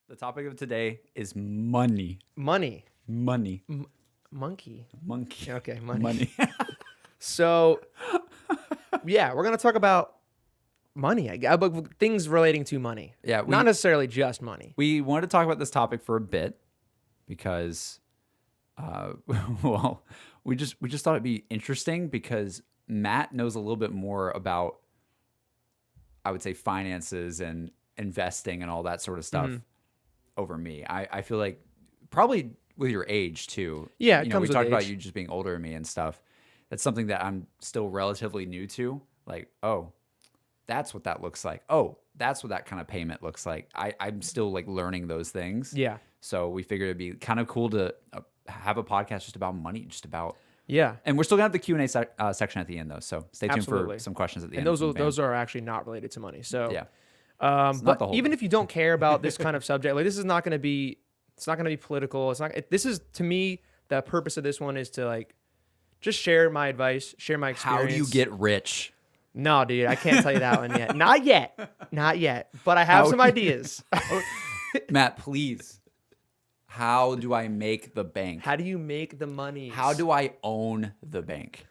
The topic of today is money. Money. Money. Monkey. Monkey. Okay, money. Money. So, yeah, we're going to talk about money, but things relating to money. Yeah, Not necessarily just money. we wanted to talk about this topic for a bit because, well, we just thought it'd be interesting because Matt knows a little bit more about, I would say, finances and investing and all that sort of stuff over me. I feel like probably with your age too. Yeah, it we comes with talked about age. you just being older than me and stuff. That's something that I'm still relatively new to. Like, oh, that's what that looks like. Oh, that's what that kind of payment looks like. I'm still like learning those things. Yeah. So we figured it'd be kind of cool to have a podcast just about money, Yeah. and we're still gonna have the Q&A section at the end though. So stay tuned Absolutely. for some questions at the And end. those are actually not related to money. So, yeah. but not the whole even thing. if you don't care about this kind of subject, like this is not going to be, it's not going to be political. This is, to me, the purpose of this one is to like, just share my advice, share my experience. How do you get rich? No, dude, I can't tell you that one yet. Not yet. But I have some ideas. Matt, please. How do I make the bank? How do you make the money? How do I own the bank?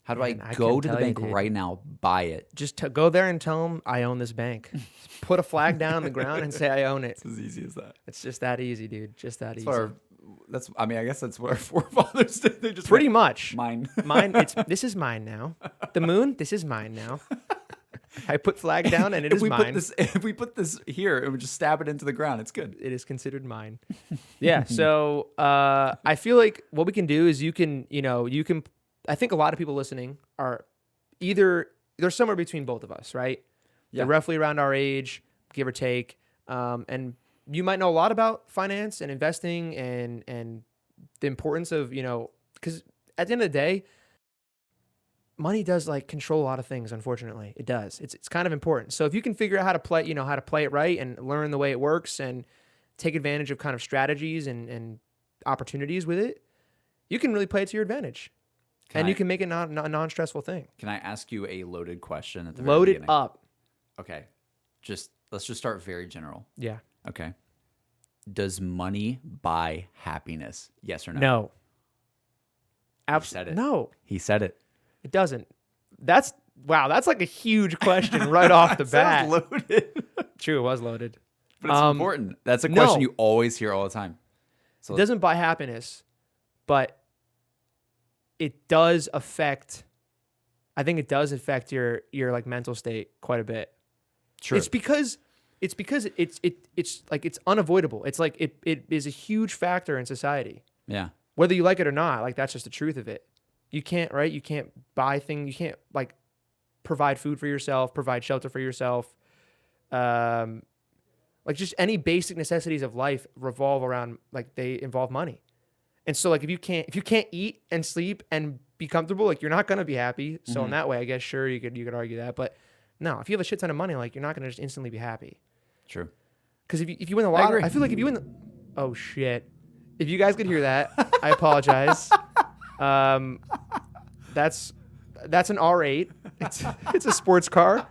How do Man, I I go couldn't to the tell you, bank dude. right now, buy it? Just go there and tell them I own this bank. Just put a flag down on the ground and say I own it. It's as easy as that. It's just that easy, dude. Just that easy. I guess that's what our forefathers did. They just Pretty went, much. mine. This is mine now. The moon, this is mine now. I put flag down and it if is we mine. if we put this here and we just stab it into the ground, it's good. It is considered mine. Yeah. So I feel like what we can do is you can. I think a lot of people listening are either they're somewhere between both of us, right? Yeah. They're roughly around our age, give or take. And you might know a lot about finance and investing and the importance of, because at the end of the day, money does like control a lot of things. Unfortunately, it does. It's kind of important. So if you can figure out how to play it right and learn the way it works and take advantage of kind of strategies and opportunities with it, you can really play it to your advantage. And you can make it not a non-stressful thing. Can I ask you a loaded question at the very Load it beginning? up. Okay. Let's just start very general. Yeah. Okay. Does money buy happiness? Yes or no? No. said it. No, He said it. it doesn't. That's like a huge question right off the bat. Sounds loaded. True, it was loaded. But it's important. That's a question no. you always hear all the time. So It doesn't buy happiness, but it does affect. I think it does affect your like mental state quite a bit. True. It's because it's like it's unavoidable. It's like it is a huge factor in society. Yeah. Whether you like it or not, like that's just the truth of it. You can't, right? You can't buy things. You can't like provide food for yourself, provide shelter for yourself. Like just any basic necessities of life revolve around, like they involve money. And so like if you can't eat and sleep and be comfortable, like you're not going to be happy. So in that way, I guess, sure, you could argue that, but no, if you have a shit ton of money, like you're not going to just instantly be happy. True. Because if you win the lottery, agree. I feel like if you win oh shit. If you guys could hear that, I apologize. That's an R8. It's a sports car.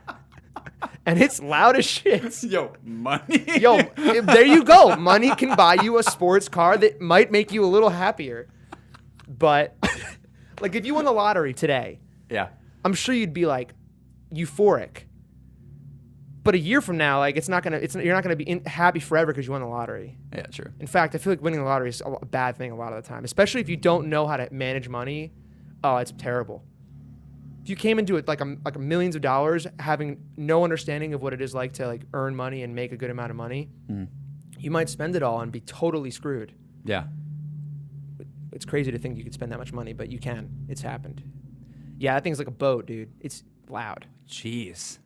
And it's loud as shit. Yo, money. Yo, there you go. Money can buy you a sports car that might make you a little happier. But like if you won the lottery today, Yeah. I'm sure you'd be like euphoric. But a year from now, like you're not gonna be happy forever because you won the lottery. Yeah, true. In fact, I feel like winning the lottery is a bad thing a lot of the time, especially if you don't know how to manage money. Oh, it's terrible. If you came into it like a millions of dollars, having no understanding of what it is like to like earn money and make a good amount of money, you might spend it all and be totally screwed. Yeah. It's crazy to think you could spend that much money, but you can. It's happened. Yeah, that thing's like a boat, dude. It's loud. Jeez.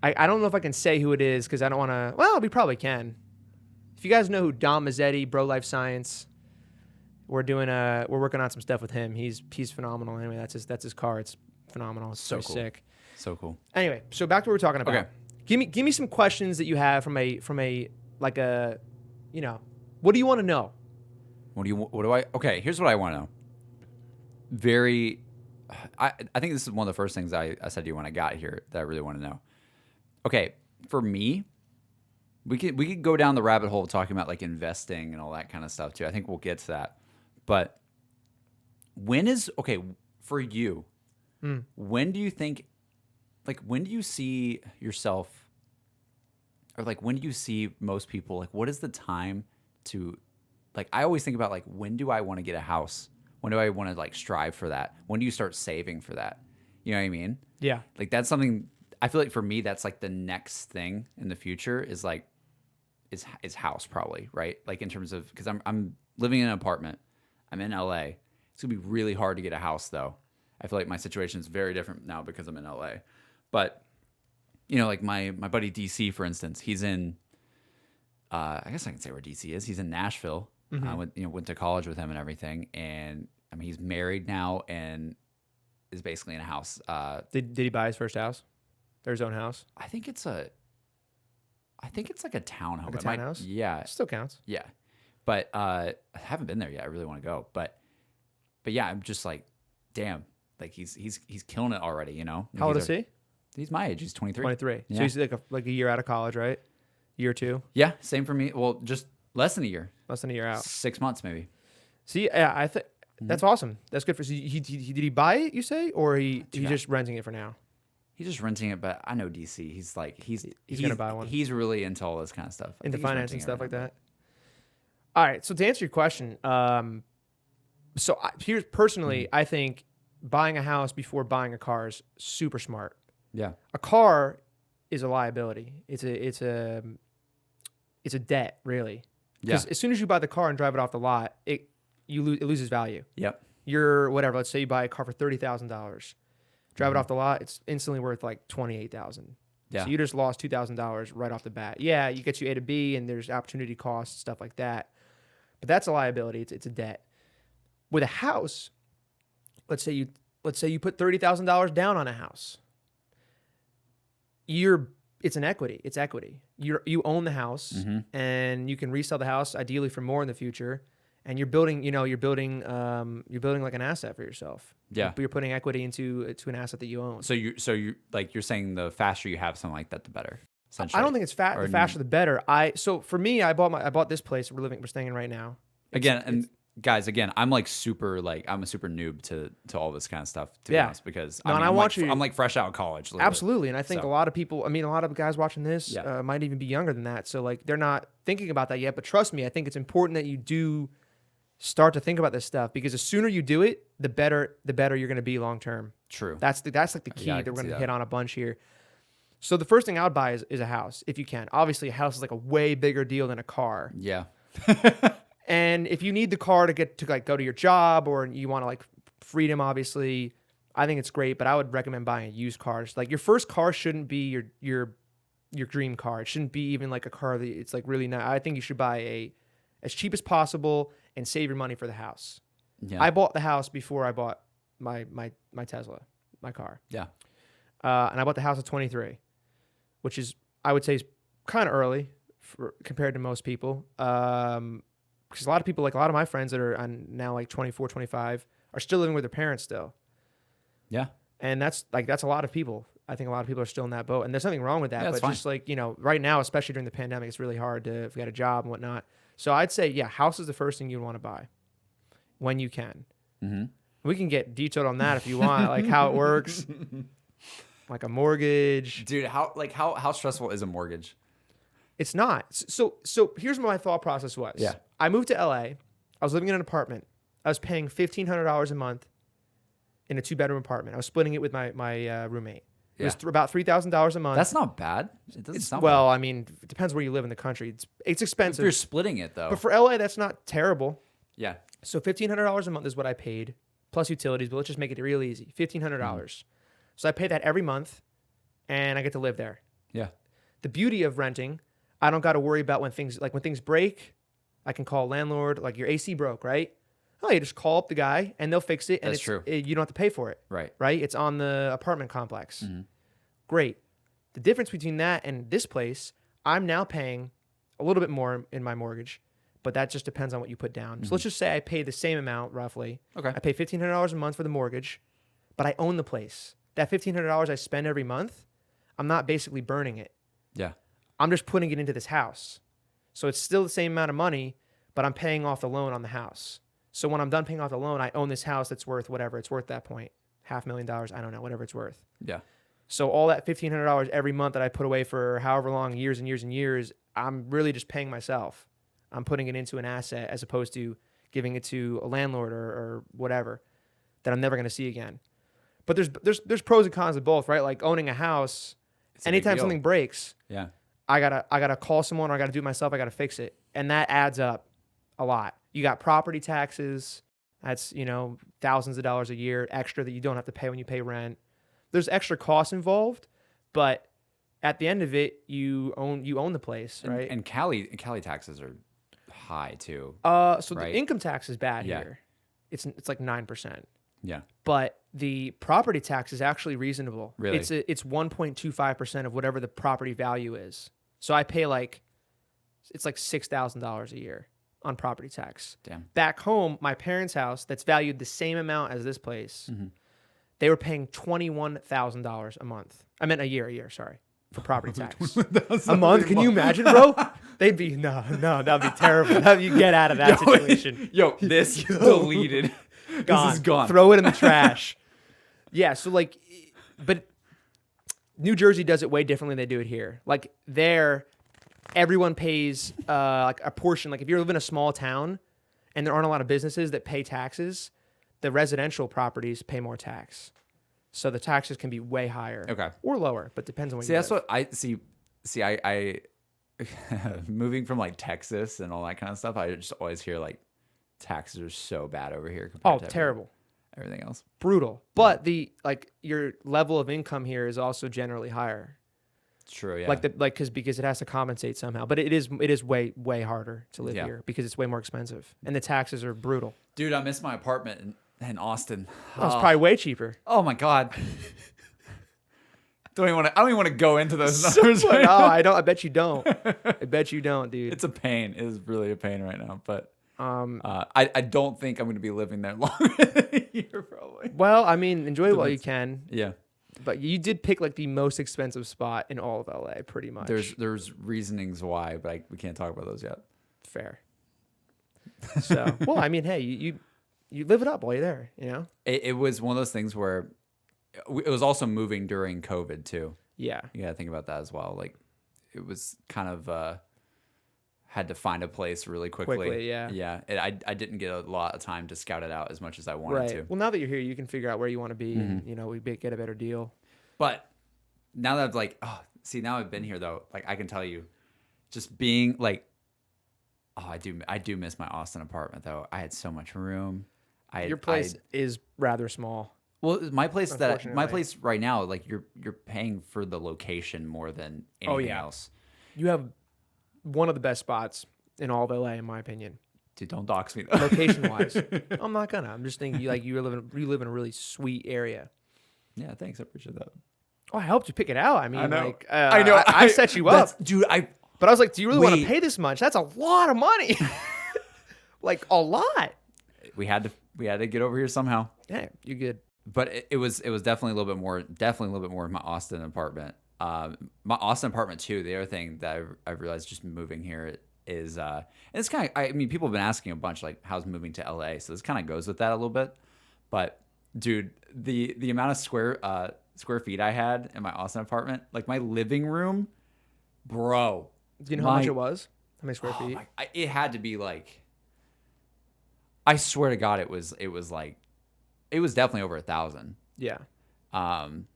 I don't know if I can say who it is because I don't want to. Well, we probably can. If you guys know who Dom Mazzetti, Bro Life Science, we're working on some stuff with him. He's phenomenal. Anyway, that's his car. It's phenomenal. It's So pretty cool. sick. So cool. Anyway, so back to what we're talking about. Okay. Give me some questions that you have from a like a, what do you want to know? Okay, here's what I want to know. I think this is one of the first things I said to you when I got here that I really want to know. Okay, for me, we could go down the rabbit hole talking about like investing and all that kind of stuff too. I think we'll get to that. But when is okay for you? Mm. When do you think, like, when do you see yourself, or like, when do you see most people, like, what is the time to, like, I always think about, like, when do I want to get a house? When do I want to, like, strive for that? When do you start saving for that? You know what I mean? Yeah. Like, that's something, I feel like for me, that's like the next thing in the future is like, is house probably, right? Like, in terms of, because I'm living in an apartment. I'm in LA. It's gonna be really hard to get a house though. I feel like my situation is very different now because I'm in LA. But you know, like my buddy DC, for instance, he's in. I guess I can say where DC is. He's in Nashville. I went to college with him and everything, and I mean he's married now and is basically in a house. Did he buy his first house? Or his own house? I think it's like a townhome. Like a It might- townhouse? Yeah, Still counts. yeah. But I haven't been there yet. I really want to go. But yeah, I'm just like, damn, like he's killing it already. You know. How old is he? He's my age. He's 23. 23. Yeah. So he's like a year out of college, right? Year or two, Yeah, same for me. Well, just less than a year. less than a year out. 6 months maybe. See, yeah, I think that's awesome. That's good for. So did he buy it? You say, or he's Yeah. just renting it for now? He's just renting it, but I know DC. He's like he's gonna buy one. He's really into all this kind of stuff. I Into think he's finance and renting it stuff right like now. that. All right. So to answer your question, here's personally, I think buying a house before buying a car is super smart. Yeah. A car is a liability. It's a debt, really. Because Yeah. as soon as you buy the car and drive it off the lot, it loses value. Yep. You're whatever. Let's say you buy a car for $30,000, drive Mm-hmm. it off the lot, it's instantly worth like $28,000. Yeah. So you just lost $2,000 right off the bat. Yeah, you get you A to B, and there's opportunity costs, stuff like that. But that's a liability. It's a debt. With a house, let's say you put $30,000 down on a house. It's an equity. It's equity. You own the house, Mm-hmm. and you can resell the house ideally for more in the future. And you're building like an asset for yourself. Yeah. But you're putting equity into an asset that you own. So you like you're saying the faster you have something like that, the better. Essentially. I don't think it's Or the faster the better. So for me, I bought this place we're staying in right now. And guys, I'm like I'm a super noob to all this kind of stuff, to be Yeah. honest, because No, and I I'm want like, you- I'm like fresh out of college. literally. Absolutely. And I think So- a lot of people, a lot of guys watching this Yeah. might even be younger than that. So like they're not thinking about that yet. But trust me, I think it's important that you do start to think about this stuff, because the sooner you do it, the better you're going to be long term. True. That's like the key Yeah, I that can we're going see to that. hit on a bunch here. So the first thing I would buy is a house if you can. Obviously, a house is like a way bigger deal than a car. Yeah. And if you need the car to get to like go to your job, or you want to like freedom, obviously, I think it's great. But I would recommend buying a used car. Like your first car shouldn't be your dream car. It shouldn't be even like a car that it's like really not. I think you should buy as cheap as possible and save your money for the house. Yeah. I bought the house before I bought my Tesla, my car. Yeah. And I bought the house at 23, which is, I would say, is kind of early compared to most people. Because a lot of people, like a lot of my friends that are now like 24, 25, are still living with their parents still. Yeah. And that's a lot of people. I think a lot of people are still in that boat, and there's nothing wrong with that. Yeah, but it's fine. just like, right now, especially during the pandemic, it's really hard if you got a job and whatnot. So I'd say, yeah, house is the first thing you'd want to buy when you can. Mm-hmm. We can get detailed on that if you want, like how it works, like a mortgage. Dude, how stressful is a mortgage? It's not. So here's what my thought process was. Yeah. I moved to LA. I was living in an apartment. I was paying $1,500 a month in a 2-bedroom apartment. I was splitting it with my roommate. It was Yeah. about $3,000 a month. That's not bad. It doesn't sound well, I mean, it depends where you live in the country. It's bad. If expensive. you're splitting it though. But for LA, that's not terrible. Yeah. So $1,500 a month is what I paid, plus utilities. But let's just make it real easy. $1,500. So I pay that every month, and I get to live there. Yeah. The beauty of renting, I don't got to worry about when things break. I can call a landlord. Like your AC broke, right? Oh, you just call up the guy and they'll fix it, and That's true. You don't have to pay for it, Right. right? It's on the apartment complex. Mm-hmm. Great. The difference between that and this place, I'm now paying a little bit more in my mortgage, but that just depends on what you put down. So let's just say I pay the same amount roughly. Okay. I pay $1,500 a month for the mortgage, but I own the place. That $1,500 I spend every month, I'm not basically burning it. Yeah. I'm just putting it into this house. So it's still the same amount of money, but I'm paying off the loan on the house. So when I'm done paying off the loan, I own this house that's worth whatever it's worth at that point. $500,000, I don't know, whatever it's worth. Yeah. So all that $1,500 every month that I put away for however long, years and years and years, I'm really just paying myself. I'm putting it into an asset as opposed to giving it to a landlord or whatever that I'm never going to see again. But there's pros and cons of both, right? Like owning a house, It's a big anytime deal. something breaks, Yeah. I gotta call someone or I gotta do it myself. I gotta fix it, and that adds up a lot. You got property taxes. That's thousands of dollars a year extra that you don't have to pay when you pay rent. There's extra costs involved, but at the end of it, you own the place, right? And Cali taxes are high too. So right. the income tax is bad Yeah. here. It's like 9%. Yeah. But the property tax is actually reasonable. Really? It's 1.25% of whatever the property value is. So I pay it's like $6,000 a year on property tax. Damn. Back home, my parents' house that's valued the same amount as this place, Mhm. they were paying $21,000 a month. I meant a year, sorry, for property tax. A month? Can you imagine, bro? They'd be no, that'd be terrible. You get out of that situation. Yo, this deleted. Gone. This is gone. Throw it in the trash. Yeah, so but New Jersey does it way differently than they do it here. Like there, everyone pays like a portion. Like if you live in a small town and there aren't a lot of businesses that pay taxes, the residential properties pay more tax. So the taxes can be way higher. Okay. Or lower, but depends on where See, you that's live. what I see. See, I moving from like Texas and all that kind of stuff. I just always hear like taxes are so bad over here compared to terrible. everything else. Brutal. But your level of income here is also generally higher. True. Yeah. Because it has to compensate somehow. But it is way harder to live Yeah. here because it's way more expensive and the taxes are brutal. Dude, I miss my apartment in Austin. Oh, it's probably way cheaper. Oh my god. I don't even want to go into those numbers. No, right now. I don't. I bet you don't. I bet you don't, dude. It's a pain. It is really a pain right now. But Um, I don't think I'm going to be living there longer than a year, probably. well, I mean, enjoy it while you can. Yeah. But you did pick like the most expensive spot in all of LA, pretty much. There's reasonings why, but we can't talk about those yet. Fair. So, well, I mean, hey, you live it up while you're there, It was one of those things where it was also moving during COVID too. Yeah. You got to think about that as well. Like it was kind of had to find a place really quickly. Quickly, yeah. Yeah. I didn't get a lot of time to scout it out as much as I wanted Right. to. Well, now that you're here, you can figure out where you want to be, and we get a better deal. But now that now I've been here though, like I can tell you, just being like, I do miss my Austin apartment though. I had so much room. Your place is rather small. Well, my place Unfortunately. right now, like you're paying for the location more than anything else. You have one of the best spots in all of LA, in my opinion, Dude, don't dox me though. location wise. I'm not gonna. I'm just thinking you live in a really sweet area. Yeah, thanks. I appreciate that. Oh, I helped you pick it out. I mean, I know. like, I know. I set you up, dude. but I was like, do you really want to Wait. pay this much? That's a lot of money. Like a lot. We had to get over here somehow. Yeah, you good. But it was definitely a little bit more in my Austin apartment. My Austin apartment too. The other thing that I've realized just moving here is, and it's kind of, I mean, people have been asking a bunch like, how's moving to LA? So this kind of goes with that a little bit. But dude, the amount of square feet I had in my Austin apartment, like my living room, bro. Do you know how much it was? How many square feet? It had to be like, I swear to God, it was definitely over 1,000. Yeah. Um,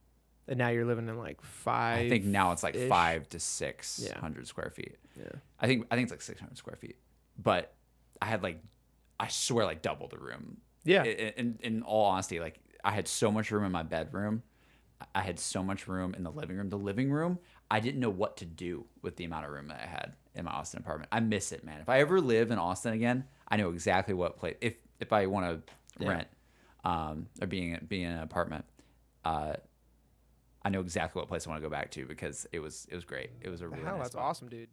And now you're living in like five. I think now it's like ish. 500 to 600 square feet. Yeah. I think it's like 600 square feet. But I had I swear like double the room. Yeah. In all honesty, like I had so much room in my bedroom. I had so much room in the living room. The living room, I didn't know what to do with the amount of room that I had in my Austin apartment. I miss it, man. If I ever live in Austin again, I know exactly what place. If I want to rent, or being in an apartment, I know exactly what place I want to go back to because it was great. It was a really nice That's spot. awesome, dude.